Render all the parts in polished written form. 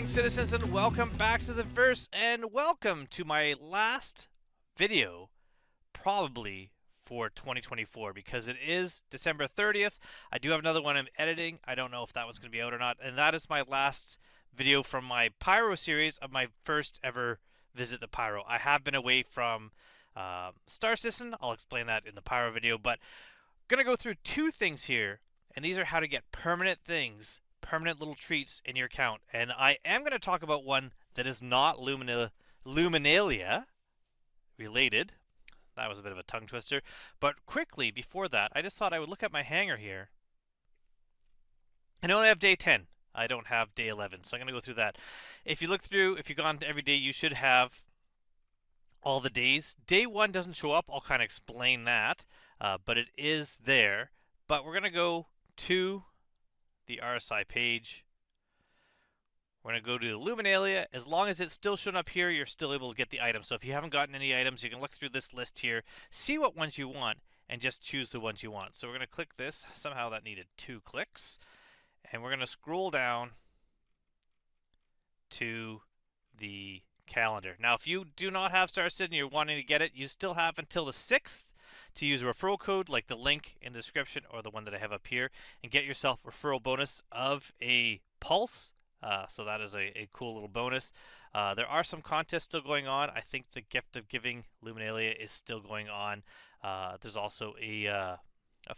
Citizens, and welcome back to the verse, and welcome to my last video probably for 2024, because it is December 30th. I do have another one I'm editing. I don't know if that one's going to be out or not, and that is my last video from my Pyro series of my first ever visit to Pyro. I have been away from Star Citizen. I'll explain that in the Pyro video, but I'm going to go through two things here, and these are how to get permanent things, permanent little treats in your account. And I am going to talk about one that is not Luminalia related. That was a bit of a tongue twister. But quickly, before that, I just thought I would look at my hangar here. I only have day 10. I don't have day 11, so I'm going to go through that. If you look through, if you've gone to every day, you should have all the days. Day 1 doesn't show up. I'll kind of explain that, but it is there. But we're going to go to the RSI page. We're going to go to Luminalia. As long as it's still showing up here, you're still able to get the items. So if you haven't gotten any items, you can look through this list here, see what ones you want, and just choose the ones you want. So we're going to click this. Somehow that needed 2 clicks. And we're going to scroll down to the calendar. Now, if you do not have Star Citizen and you're wanting to get it, you still have until the 6th to use a referral code like the link in the description or the one that I have up here, and get yourself a referral bonus of a pulse. So that is a cool little bonus. There are some contests still going on. I think the Gift of Giving Luminalia is still going on. There's also a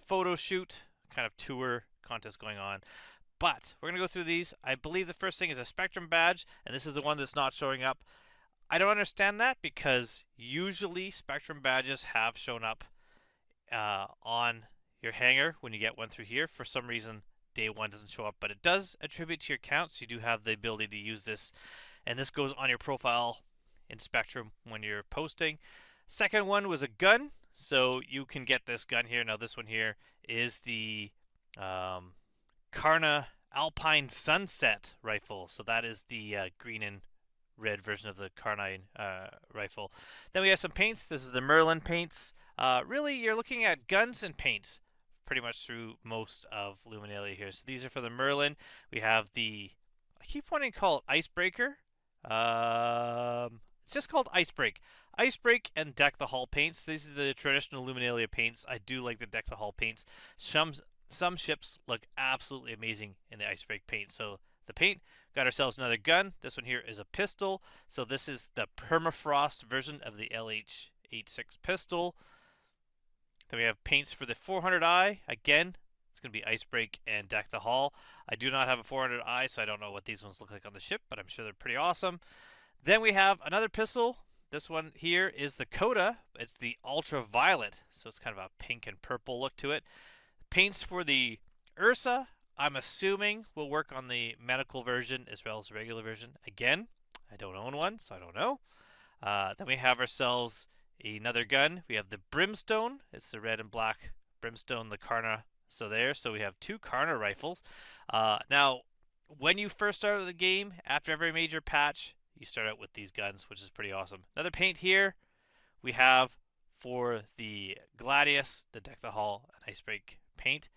photo shoot kind of tour contest going on. But we're going to go through these. I believe the first thing is a Specturm badge, and this is the one that's not showing up. I don't understand that, because usually Specturm badges have shown up on your hangar when you get one through here. For some reason, day 1 doesn't show up, but it does attribute to your account, so you do have the ability to use this. And this goes on your profile in Specturm when you're posting. Second one was a gun, so you can get this gun here. Now this one here is the Karna Alpine Sunset rifle. So that is the green and red version of the Karna rifle. Then we have some paints. This is the Merlin paints. Really, you're looking at guns and paints pretty much through most of Luminalia here. So these are for the Merlin. We have the, I keep wanting to call it Icebreaker. It's just called Icebreak. Icebreak and Deck the Hall paints. These are the traditional Luminalia paints. I do like the Deck the Hall paints. Some ships look absolutely amazing in the Icebreak paint. So the paint, got ourselves another gun. This one here is a pistol. So this is the permafrost version of the LH86 pistol. Then we have paints for the 400i. Again, it's going to be Icebreak and Deck the Hall. I do not have a 400i, so I don't know what these ones look like on the ship, but I'm sure they're pretty awesome. Then we have another pistol. This one here is the Coda. It's the Ultraviolet, so it's kind of a pink and purple look to it. Paints for the Ursa, I'm assuming will work on the medical version as well as the regular version. Again, I don't own one, so I don't know. Then we have ourselves another gun. We have the Brimstone. It's the red and black Brimstone, the Karna. So we have 2 Karna rifles. Now, when you first start the game, after every major patch, you start out with these guns, which is pretty awesome. Another paint here we have for the Gladius, the Deck the Hall, and Icebreak paint.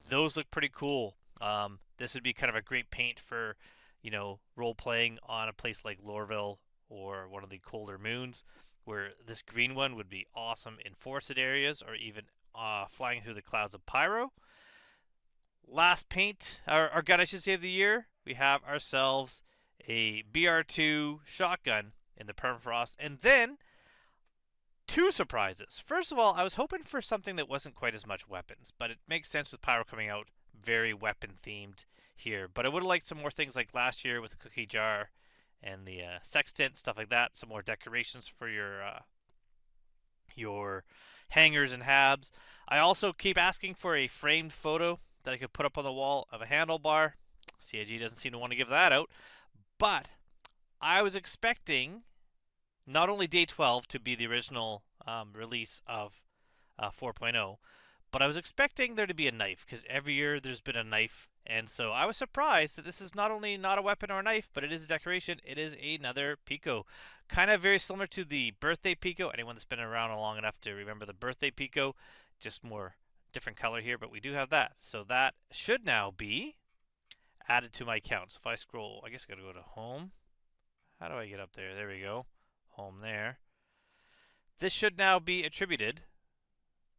Those look pretty cool. This would be kind of a great paint for, you know, role playing on a place like Lorville or one of the colder moons, where this green one would be awesome in forested areas or even flying through the clouds of Pyro. Last paint, our gun I should say of the year, we have ourselves a BR2 shotgun in the permafrost, and then 2 surprises. First of all, I was hoping for something that wasn't quite as much weapons, but it makes sense with Pyro coming out very weapon themed here. But I would have liked some more things like last year with the cookie jar and the sextant, stuff like that. Some more decorations for your hangers and habs. I also keep asking for a framed photo that I could put up on the wall of a handlebar. CIG doesn't seem to want to give that out. But I was expecting not only day 12 to be the original release of 4.0, but I was expecting there to be a knife because every year there's been a knife. And so I was surprised that this is not only not a weapon or a knife, but it is a decoration. It is another Pico. Kind of very similar to the birthday Pico. Anyone that's been around long enough to remember the birthday Pico, just more different color here, but we do have that. So that should now be added to my account. So if I scroll, I guess I gotta go to home. How do I get up there? There we go. Home there. This should now be attributed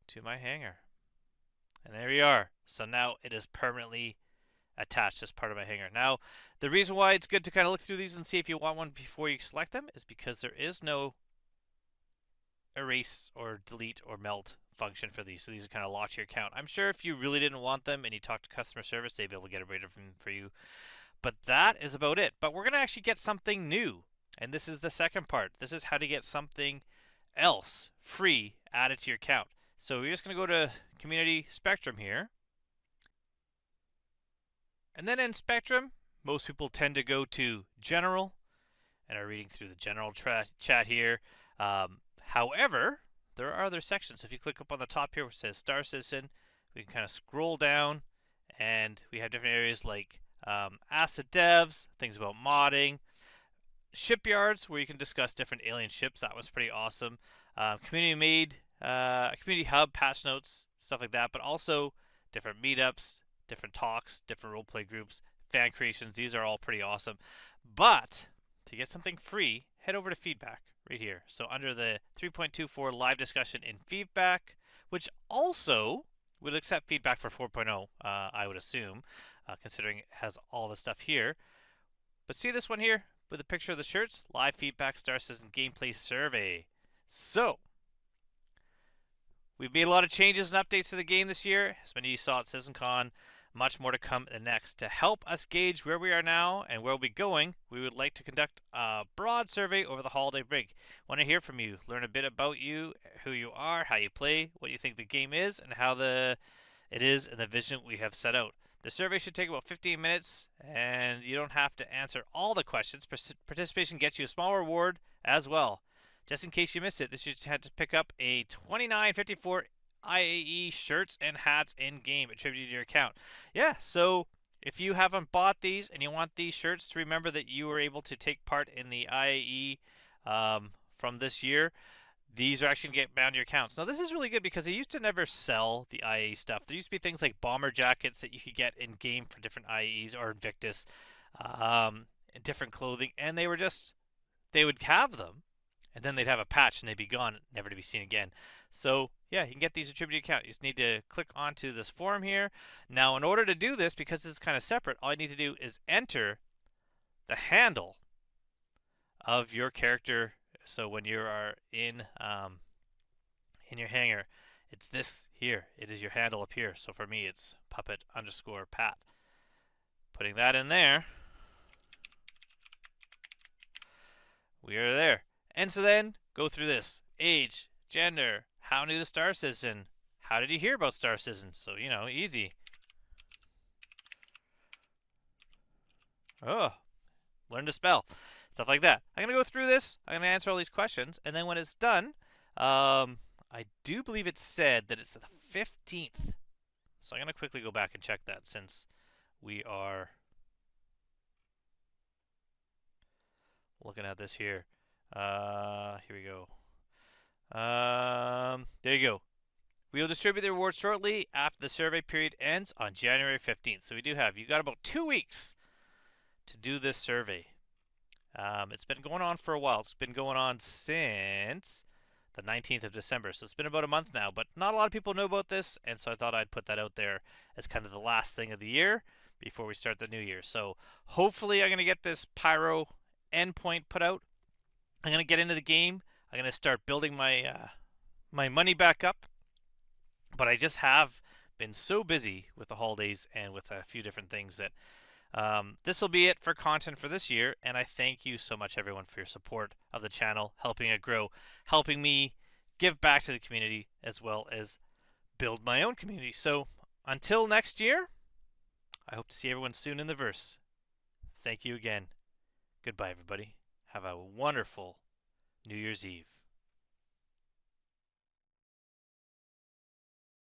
to my hanger. And there we are. So now it is permanently attached as part of my hanger. Now, the reason why it's good to kind of look through these and see if you want one before you select them is because there is no erase or delete or melt function for these. So these are kind of locked to your account. I'm sure if you really didn't want them and you talk to customer service, they'd be able to get rid of them for you. But that is about it. But we're going to actually get something new. And this is the second part. This is how to get something else free added to your account. So we're just going to go to Community Spectrum here. And then in Spectrum, most people tend to go to General and are reading through the general chat here. However, there are other sections. So if you click up on the top here where it says Star Citizen, we can kind of scroll down and we have different areas like asset devs, things about modding, shipyards where you can discuss different alien ships. That was pretty awesome. Community made, community hub, patch notes, stuff like that, but also different meetups, different talks, different roleplay groups, fan creations. These are all pretty awesome. But to get something free, head over to feedback right here. So under the 3.24 live discussion in feedback, which also would accept feedback for 4.0, I would assume, considering it has all the stuff here. But see this one here with a picture of the shirts? Live feedback, Star Citizen gameplay survey. So, we've made a lot of changes and updates to the game this year. As many of you saw at CitizenCon, much more to come in the next. To help us gauge where we are now and where we'll be going, we would like to conduct a broad survey over the holiday break. Want to hear from you, learn a bit about you, who you are, how you play, what you think the game is, and how it is and the vision we have set out. The survey should take about 15 minutes, and you don't have to answer all the questions. Participation gets you a small reward as well. Just in case you missed it, this you had to pick up a $29.54 IAE shirts and hats in game attributed to your account. Yeah, so if you haven't bought these and you want these shirts to remember that you were able to take part in the IAE from this year, these are actually going to get bound to your accounts. Now, this is really good because they used to never sell the IAE stuff. There used to be things like bomber jackets that you could get in game for different IAEs or Invictus, and different clothing, and they would have them, and then they'd have a patch and they'd be gone, never to be seen again. So yeah, you can get these attributed account. You just need to click onto this form here. Now, in order to do this, because this is kind of separate, all you need to do is enter the handle of your character. So when you are in your hangar, it's this here. It is your handle up here. So for me, it's puppet_Pat. Putting that in there, we are there. And so then go through this: age, gender, how new to Star Citizen, how did you hear about Star Citizen? So, you know, easy. Oh, learn to spell, stuff like that. I'm gonna go through this. I'm gonna answer all these questions, and then when it's done, I do believe it said that it's the 15th. So I'm gonna quickly go back and check that since we are looking at this here. Here we go. There you go. We will distribute the rewards shortly after the survey period ends on January 15th. So you got about 2 weeks to do this survey. It's been going on for a while. It's been going on since the 19th of December. So it's been about a month now, but not a lot of people know about this. And so I thought I'd put that out there as kind of the last thing of the year before we start the new year. So hopefully I'm going to get this Pyro endpoint put out. I'm going to get into the game. I'm going to start building my my money back up. But I just have been so busy with the holidays and with a few different things that this will be it for content for this year. And I thank you so much, everyone, for your support of the channel, helping it grow, helping me give back to the community as well as build my own community. So until next year, I hope to see everyone soon in the verse. Thank you again. Goodbye, everybody. Have a wonderful New Year's Eve.